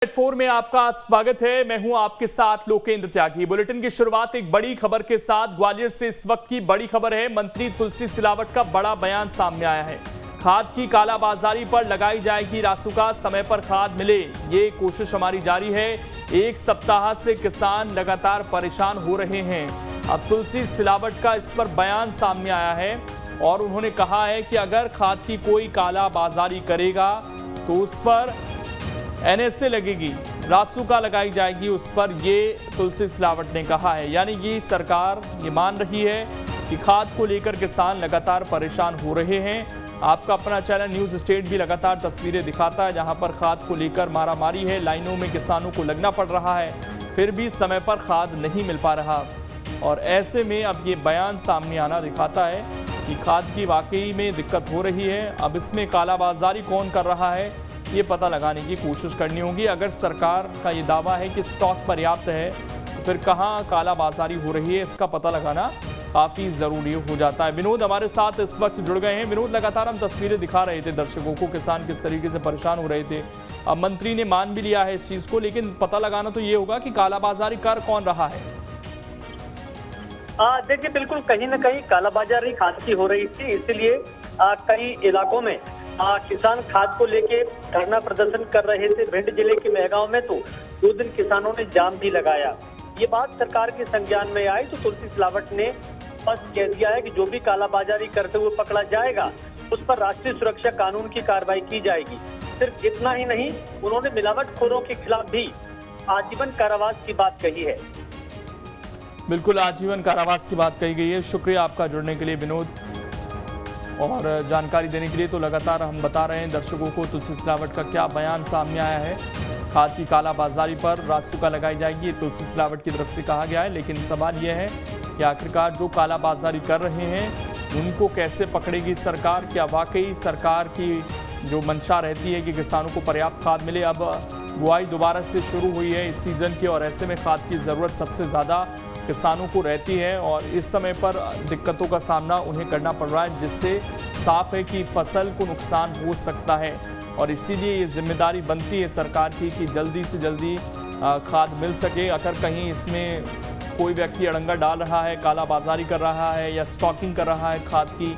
4 में आपका स्वागत है। मैं हूं आपके साथ लोकेंद्र त्यागी। बुलेटिन की शुरुआत एक बड़ी खबर के साथ। ग्वालियर से इस वक्त की बड़ी खबर है। मंत्री तुलसी सिलावट का बड़ा बयान सामने आया है। खाद की कालाबाजारी पर लगाई जाएगी रासुका, समय पर खाद मिले, ये कोशिश हमारी जारी है। एक सप्ताह से किसान लगातार परेशान हो रहे हैं। अब तुलसी सिलावट का इस पर बयान सामने आया है और उन्होंने कहा है कि अगर खाद की कोई कालाबाजारी करेगा तो उस पर एनएसए लगेगी, रासुका लगाई जाएगी उस पर, ये तुलसी सिलावट ने कहा है। यानी कि सरकार ये मान रही है कि खाद को लेकर किसान लगातार परेशान हो रहे हैं। आपका अपना चैनल न्यूज़ स्टेट भी लगातार तस्वीरें दिखाता है जहां पर खाद को लेकर मारामारी है, लाइनों में किसानों को लगना पड़ रहा है, फिर भी समय पर खाद नहीं मिल पा रहा। और ऐसे में अब ये बयान सामने आना दिखाता है कि खाद की वाकई में दिक्कत हो रही है। अब इसमें कालाबाजारी कौन कर रहा है ये पता लगाने की कोशिश करनी होगी। अगर सरकार का ये दावा है कि स्टॉक पर्याप्त है तो फिर कहाँ कालाबाजारी हो रही है इसका पता लगाना काफ़ी ज़रूरी हो जाता है। विनोद हमारे साथ इस वक्त जुड़ गए हैं। विनोद, लगातार हम तस्वीरें दिखा रहे थे दर्शकों को, किसान किस तरीके से परेशान हो रहे थे। अब मंत्री ने मान भी लिया है इस चीज़ को, लेकिन पता लगाना तो ये होगा कि कालाबाजारी कर कौन रहा है। देखिए, बिल्कुल कहीं ना कहीं कालाबाजारी खाद की हो रही थी, इसीलिए कई इलाकों में किसान खाद को लेके धरना प्रदर्शन कर रहे थे। भिंड जिले के मेहगांव में तो 2 दिन किसानों ने जाम भी लगाया। ये बात सरकार के संज्ञान में आई तो तुलसी सिलावट ने स्पष्ट कह दिया है कि जो भी कालाबाजारी करते हुए पकड़ा जाएगा उस पर राष्ट्रीय सुरक्षा कानून की कार्रवाई की जाएगी। सिर्फ इतना ही नहीं, उन्होंने मिलावटखोरों के खिलाफ भी आजीवन कारावास की बात कही है। बिल्कुल, आजीवन कारावास की बात कही गई है। शुक्रिया आपका जुड़ने के लिए विनोद और जानकारी देने के लिए। तो लगातार हम बता रहे हैं दर्शकों को तुलसी सिलावट का क्या बयान सामने आया है। खाद की कालाबाजारी पर रासुका लगाई जाएगी, ये तुलसी सिलावट की तरफ से कहा गया है। लेकिन सवाल यह है कि आखिरकार जो कालाबाजारी कर रहे हैं उनको कैसे पकड़ेगी सरकार। क्या वाकई सरकार की जो मंशा रहती है कि किसानों को पर्याप्त खाद मिले। अब बुआई दोबारा से शुरू हुई है इस सीज़न की और ऐसे में खाद की ज़रूरत सबसे ज़्यादा किसानों को रहती है और इस समय पर दिक्कतों का सामना उन्हें करना पड़ रहा है, जिससे साफ है कि फसल को नुकसान हो सकता है। और इसीलिए ये जिम्मेदारी बनती है सरकार की कि जल्दी से जल्दी खाद मिल सके। अगर कहीं इसमें कोई व्यक्ति अड़ंगा डाल रहा है, कालाबाजारी कर रहा है या स्टॉकिंग कर रहा है खाद की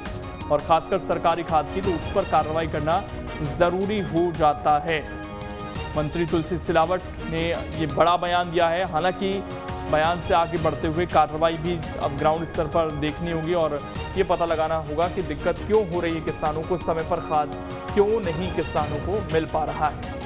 और खासकर सरकारी खाद की, तो उस पर कार्रवाई करना ज़रूरी हो जाता है। मंत्री तुलसी सिलावट ने ये बड़ा बयान दिया है। हालांकि बयान से आगे बढ़ते हुए कार्रवाई भी अब ग्राउंड स्तर पर देखनी होगी और ये पता लगाना होगा कि दिक्कत क्यों हो रही है किसानों को, समय पर खाद क्यों नहीं किसानों को मिल पा रहा है।